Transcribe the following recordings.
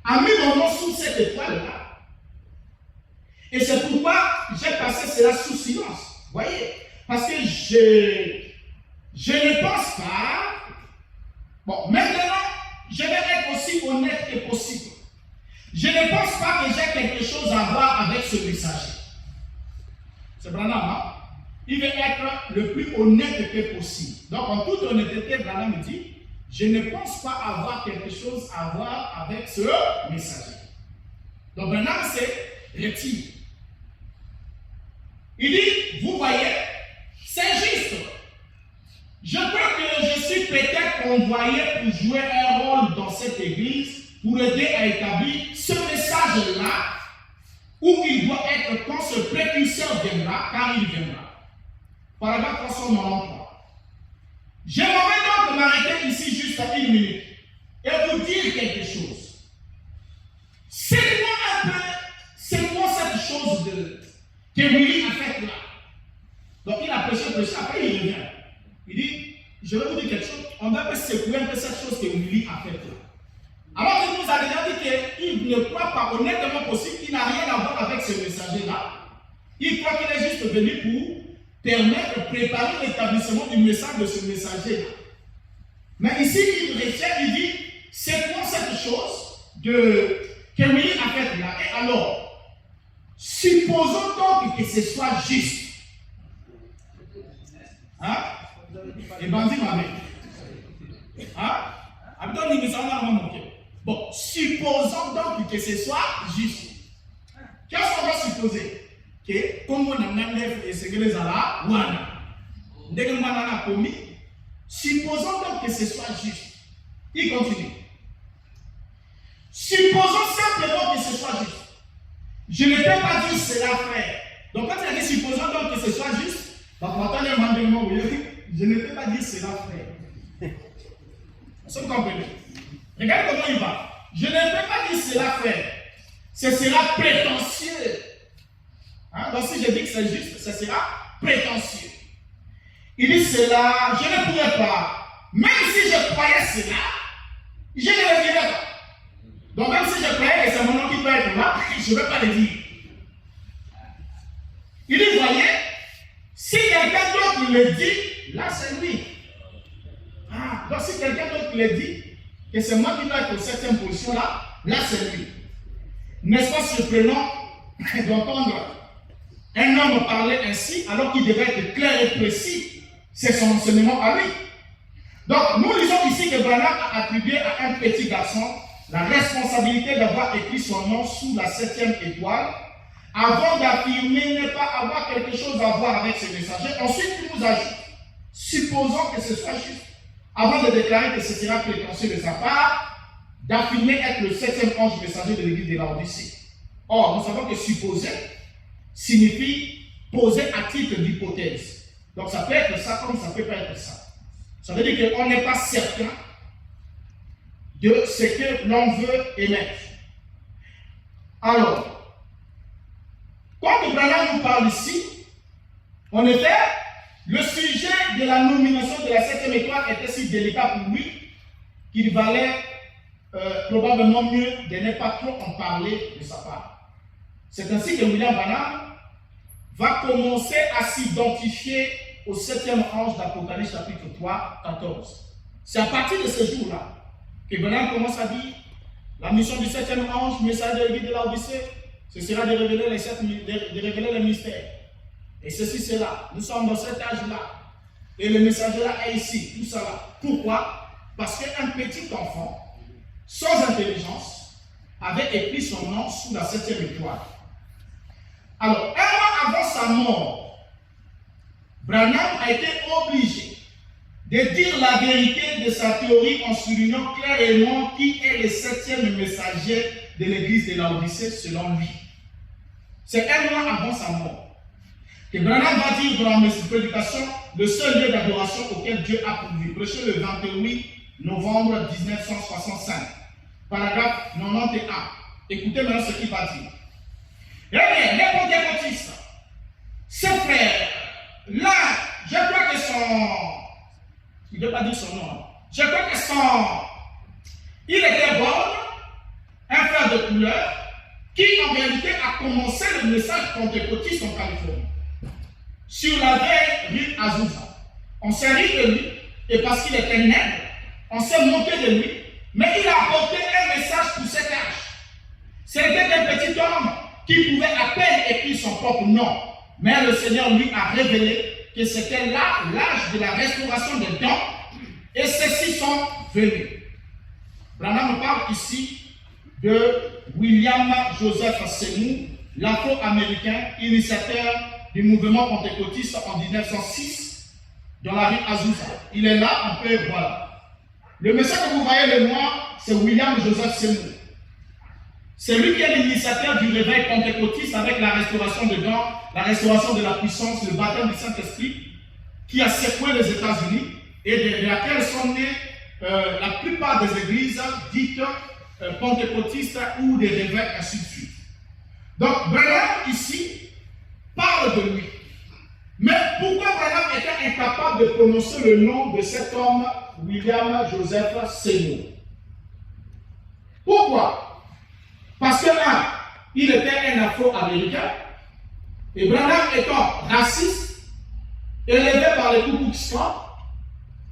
a mis mon nom sous cette étoile-là. Et c'est pourquoi j'ai passé cela sous silence. Voyez? Parce que je ne pense pas. Bon, maintenant, je vais être aussi honnête que possible. Je ne pense pas que j'ai quelque chose à voir avec ce messager. C'est Branham, hein? Il veut être le plus honnête que possible. Donc, en toute honnêteté, Branham me dit, je ne pense pas avoir quelque chose à voir avec ce messager. Donc, Branham se retire. Il dit, vous voyez, c'est juste. Je crois que je suis peut-être envoyé pour jouer un rôle dans cette église pour aider à établir ce message-là où il doit être quand ce précurseur viendra, car il viendra. Paragraphe 393. J'aimerais donc m'arrêter ici juste à 1 minute et vous dire quelque chose. C'est quoi un peu, c'est quoi cette chose que Willy a faite là? Donc il a prêché, après il revient. Il dit, je vais vous dire quelque chose, on va secouer un peu cette chose que Willy a faite là. Alors qu'il nous a déjà dit qu'il ne croit pas honnêtement possible, qu'il n'a rien à voir avec ce messager-là. Il croit qu'il est juste venu pour permettre, préparer l'établissement du message de ce messager-là. Mais ici, il retient, il dit, c'est quoi cette chose que Willy a faite là? Et alors, supposons donc que ce soit juste. Hein? Et bandit m'a dit. Hein? Bon, supposons donc que ce soit juste. Qu'est-ce qu'on va supposer? Que comme on a et c'est que les ala, supposons donc que ce soit juste. Il continue. Supposons simplement que ce soit juste. Je ne peux pas dire cela, frère. Donc quand il a dit supposons donc que ce soit juste, je ne peux pas dire cela, frère. Vous comprenez? Regardez comment il va. Je ne peux pas dire cela, frère. Ce sera prétentieux. Hein? Donc si je dis que c'est juste, ce sera prétentieux. Il dit cela, je ne pourrais pas. Même si je croyais cela, je ne le dirais pas. Donc même si je croyais que c'est mon nom qui peut être là, je ne vais pas le dire. Il dit, voyez, si quelqu'un d'autre le dit, là c'est lui. Ah, donc si quelqu'un d'autre le dit, que c'est moi qui dois être au 7e position là, là c'est lui. N'est-ce pas surprenant d'entendre un homme parler ainsi alors qu'il devrait être clair et précis? C'est son enseignement à lui. Donc nous lisons ici que Branham a attribué à un petit garçon la responsabilité d'avoir écrit son nom sous la 7e étoile avant d'affirmer ne pas avoir quelque chose à voir avec ce messager. Ensuite il nous ajoute, supposons que ce soit juste, avant de déclarer que ce sera prétentieux de sa part, d'affirmer être le 7e ange messager de l'église de Laodicée. Or, nous savons que supposer signifie poser à titre d'hypothèse. Donc ça peut être ça comme ça peut pas être ça. Ça veut dire qu'on n'est pas certain de ce que l'on veut émettre. Alors, quand Branham nous parle ici, en effet, le sujet de la nomination de la 7e étoile était si délicat pour lui qu'il valait probablement mieux de ne pas trop en parler de sa part. C'est ainsi que William Branham va commencer à s'identifier au 7e ange d'Apocalypse chapitre 3, 14. C'est à partir de ce jour-là que Branham commence à dire la mission du 7e ange, message de l'église de Laodicée, ce sera de révéler les mystères. Et ceci, c'est là. Nous sommes dans cet âge-là. Et le messager-là est ici. Tout ça là. Pourquoi? Parce qu'un petit enfant, sans intelligence, avait écrit son nom sous la 7e étoile. Alors, un mois avant sa mort, Branham a été obligé de dire la vérité de sa théorie en soulignant clairement qui est le 7e messager de l'église de Laodicée selon lui. C'est un mois avant sa mort que Branham va dire dans la prédication le seul lieu d'adoration auquel Dieu a pourvu. Prêché le 28 novembre 1965, paragraphe 91. Écoutez maintenant ce qu'il va dire. Eh bien, les pentecôtistes, ce frère, là, je crois que son... Il ne veut pas dire son nom. Je crois que son... Il était bon, un frère couleur, qui en réalité a commencé le message pentecôtiste en Californie. Sur la vieille rue Azusa. On s'est ri de lui, et parce qu'il était nègre, on s'est moqué de lui, mais il a apporté un message pour cet âge. C'était un petit homme qui pouvait à peine écrire son propre nom, mais le Seigneur lui a révélé que c'était là l'âge de la restauration des dons, et ceux-ci sont venus. Branham parle ici de William Joseph Seymour, l'Afro-Américain, initiateur du mouvement pentecôtiste en 1906 dans la rue Azusa. Il est là, on peut voir. Le message que vous voyez le noir, c'est William Joseph Seymour. C'est lui qui est l'initiateur du réveil pentecôtiste avec la restauration des dons, la restauration de la puissance, le baptême du Saint-Esprit, qui a secoué les États-Unis et de laquelle sont nées la plupart des églises dites pentecôtistes ou des réveils, ainsi de suite. Donc, Branham ici parle de lui. Mais pourquoi Branham était incapable de prononcer le nom de cet homme, William Joseph Seymour? Pourquoi? Parce que là, il était un Afro-Américain, et Branham étant raciste, élevé par les Ku Klux Klan,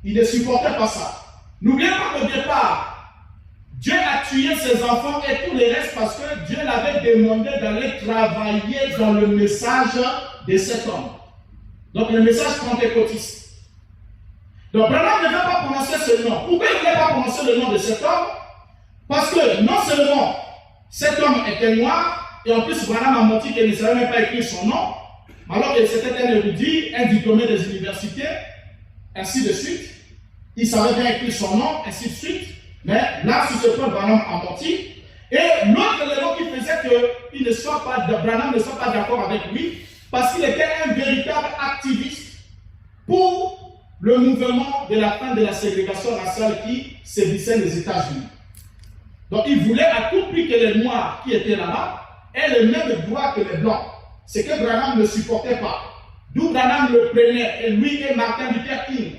il ne supportait pas ça. N'oubliez pas qu'au départ, Dieu a tué ses enfants et tous les restes parce que Dieu l'avait demandé d'aller travailler dans le message de cet homme. Donc le message pentecôtiste. Donc Branham ne veut pas prononcer ce nom. Pourquoi il ne voulait pas prononcer le nom de cet homme? Parce que non seulement cet homme était noir, et en plus Branham a menti qu'il ne savait même pas écrire son nom, alors que c'était un érudit, un diplômé des universités, ainsi de suite. Il savait bien écrire son nom, ainsi de suite. Mais là, sur ce point, Branham a menti. Et l'autre élément qui faisait que Branham ne soit pas d'accord avec lui, parce qu'il était un véritable activiste pour le mouvement de la fin de la ségrégation raciale qui sévissait les États-Unis. Donc il voulait à tout prix que les Noirs qui étaient là-bas aient le même droit que les Blancs. Ce que Branham ne supportait pas. D'où Branham le prenait, et lui et Martin Luther King,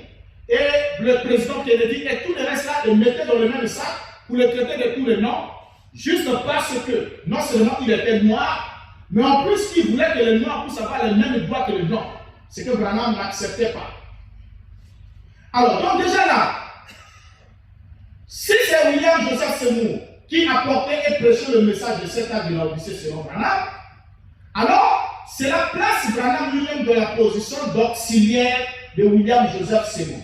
et le président Kennedy, et tous les restes là, le mettaient dans le même sac pour le traiter de tous les noms, juste parce que non seulement il était noir, mais en plus il voulait que les Noirs puissent avoir les mêmes droits que les Blancs. Ce que Branham n'acceptait pas. Alors, donc déjà là, si c'est William Joseph Seymour qui apportait et prêchait le message de cet âge de l'Odyssée selon Branham, alors c'est la place Branham lui-même de la position d'auxiliaire de William Joseph Seymour.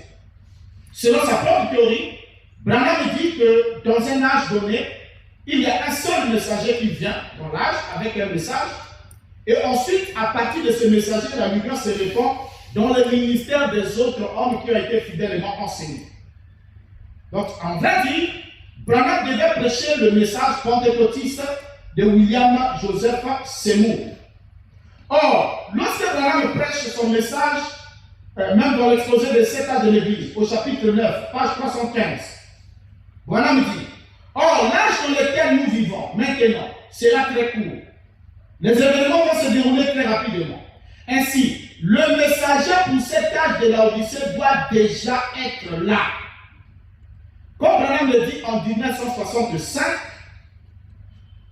Selon sa propre théorie, Branham dit que dans un âge donné, il y a un seul messager qui vient dans l'âge avec un message, et ensuite, à partir de ce messager, la lumière se répand dans le ministère des autres hommes qui ont été fidèlement enseignés. Donc, en vrai dire, Branham devait prêcher le message pentecôtiste de William Joseph Seymour. Or, lorsque Branham prêche son message, même dans l'exposé des 7 âges de l'Église, au chapitre 9, page 315, Branham dit: or, l'âge dans lequel nous vivons maintenant sera très court. Les événements vont se dérouler très rapidement. Ainsi, le messager pour cet âge de l'Odyssée doit déjà être là. Comme Branham le dit en 1965,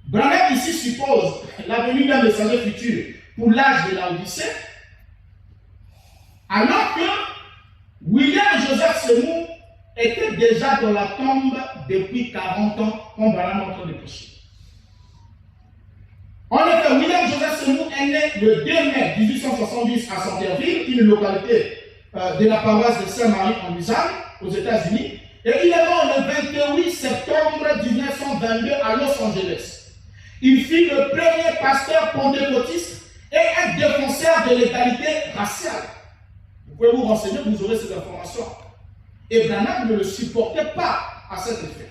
Branham ici suppose la venue d'un messager futur pour l'âge de l'Odyssée, alors que William Joseph Seymour était déjà dans la tombe depuis 40 ans, comme Branham est en train de prêcher. En effet, William Joseph Seymour est né le 2 mai 1870 à Centerville, une localité de la paroisse de Saint-Marie en Louisiane, aux États-Unis, et il est mort le 28 septembre 1922 à Los Angeles. Il fut le premier pasteur pentecôtiste et un défenseur de l'égalité raciale. Vous pouvez vous renseigner, vous aurez cette information. Et Branham ne le supportait pas à cet effet.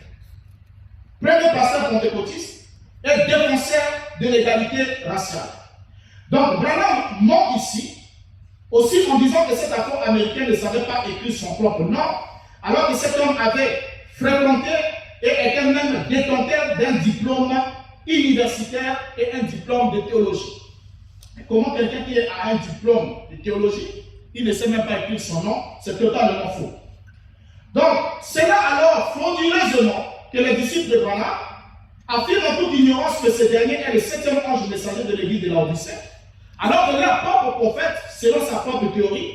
Premier pasteur pentecôtiste et défenseur de l'égalité raciale. Donc Branham ment ici, aussi en disant que cet Afro-Américain ne savait pas écrire son propre nom, alors que cet homme avait fréquenté et était même détenteur d'un diplôme universitaire et un diplôme de théologie. Comment quelqu'un qui a un diplôme de théologie, il ne sait même pas écrire son nom, c'est totalement faux. Donc, c'est là alors frauduleusement que les disciples de Branham affirme en toute ignorance que ce dernier est le 7e ange messager de l'église de Laodicée, alors que leur propre prophète, selon sa propre théorie,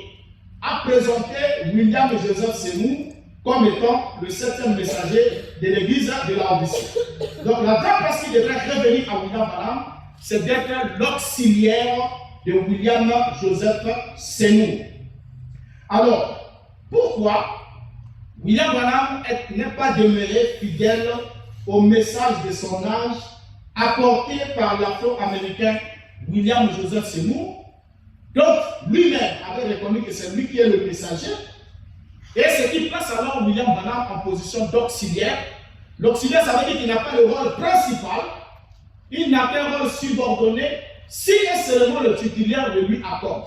a présenté William Joseph Seymour comme étant le 7e messager de l'église de Laodicée. Donc la vraie place qui devrait revenir à William Branham, c'est d'être l'auxiliaire de William Joseph Seymour. Alors, pourquoi William Branham n'est pas demeuré fidèle au message de son âge apporté par l'Afro-Américain William Joseph Seymour? Donc, lui-même avait reconnu que c'est lui qui est le messager, et ce qui place alors William Branham en position d'auxiliaire. L'auxiliaire, ça veut dire qu'il n'a pas le rôle principal, il n'a qu'un rôle subordonné si et seulement le titulaire le lui accorde.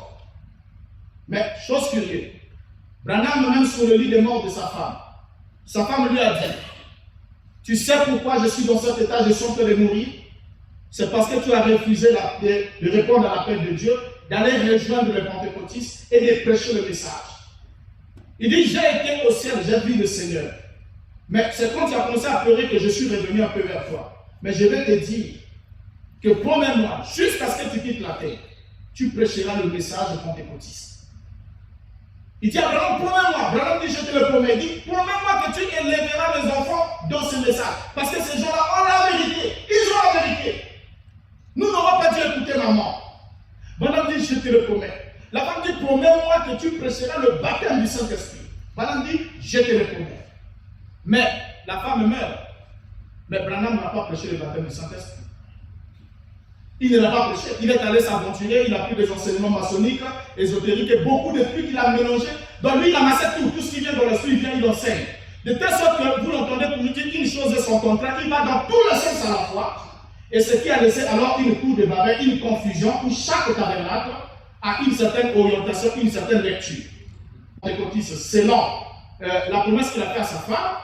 Mais, chose curieuse, Branham, même sur le lit de mort de sa femme lui a dit: tu sais pourquoi je suis dans cet état, je suis en train de mourir? C'est parce que tu as refusé de répondre à l'appel de Dieu, d'aller rejoindre les pentecôtistes et de prêcher le message. Il dit: j'ai été au ciel, j'ai vu le Seigneur. Mais c'est quand tu as commencé à pleurer que je suis revenu un peu vers toi. Mais je vais te dire que promets-moi, jusqu'à ce que tu quittes la terre, tu prêcheras le message pentecôtiste. Il dit à Branham: promets-moi. Branham dit: je te le promets. Il dit: promets-moi que tu élèveras mes enfants dans ce message. Parce que ces gens-là ont la vérité. Ils ont la vérité. Nous n'aurons pas dû écouter maman. Branham dit: je te le promets. La femme dit: promets-moi que tu prêcheras le baptême du Saint-Esprit. Branham dit: je te le promets. Mais la femme meurt. Mais Branham n'a pas prêché le baptême du Saint-Esprit. Il ne l'a pas prêché. Il est allé s'aventurer, il a pris des enseignements maçonniques, ésotériques, et beaucoup de trucs qu'il a mélangés. Donc lui, il amassait tout ce qui vient dans l'esprit, il vient, il enseigne. De telle sorte que vous l'entendez pour lui dire une chose et son contraire, il va dans tout le sens à la fois. Et ce qui a laissé alors une cour de Babel, une confusion où chaque tabernacle a une certaine orientation, une certaine lecture. Selon la promesse qu'il a faite à sa femme,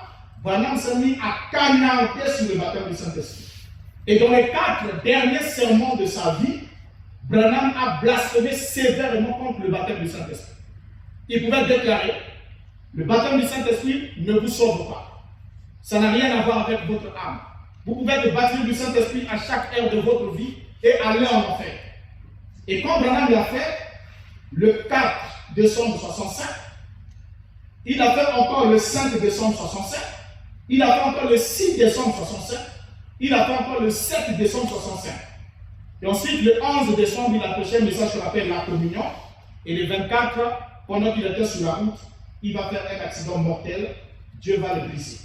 Branham s'est mis à canarder sur le baptême du Saint-Esprit. Et dans les 4 derniers sermons de sa vie, Branham a blasphémé sévèrement contre le baptême du Saint-Esprit. Il pouvait déclarer: le baptême du Saint-Esprit ne vous sauve pas. Ça n'a rien à voir avec votre âme. Vous pouvez être baptisé du Saint-Esprit à chaque heure de votre vie et aller en enfer. Et quand Branham l'a fait, le 4 décembre 65, il a fait encore le 5 décembre 65, il a fait encore le 6 décembre 65, il a fait encore le 7 décembre 65. Et ensuite, le 11 décembre, il a prêché un message qu'on appelle la communion. Et le 24, pendant qu'il était sur la route, il va faire un accident mortel. Dieu va le briser.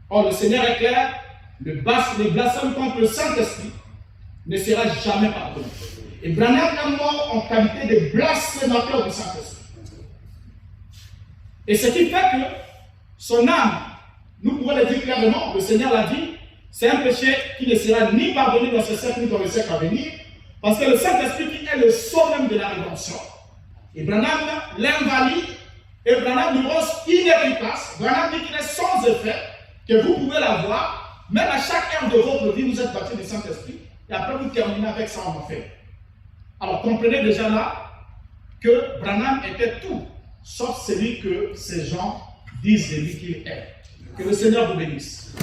Or, le Seigneur est clair, le blasphème contre le Saint-Esprit ne sera jamais pardonné. Et Branham est mort en qualité de blasphémateur du Saint-Esprit. Et ce qui fait que son âme, nous pouvons le dire clairement, le Seigneur l'a dit, c'est un péché qui ne sera ni pardonné dans ce siècle ni dans le siècle à venir, parce que le Saint-Esprit qui est le sceau même de la rédemption, et Branham l'invalide, et Branham nous rend inefficace. Branham dit qu'il est sans effet, que vous pouvez l'avoir, même à chaque heure de votre vie, vous êtes baptisé du Saint-Esprit, et après vous terminez avec ça en enfer. Alors comprenez déjà là que Branham était tout, sauf celui que ces gens disent de lui qu'il est. Que le Seigneur vous bénisse.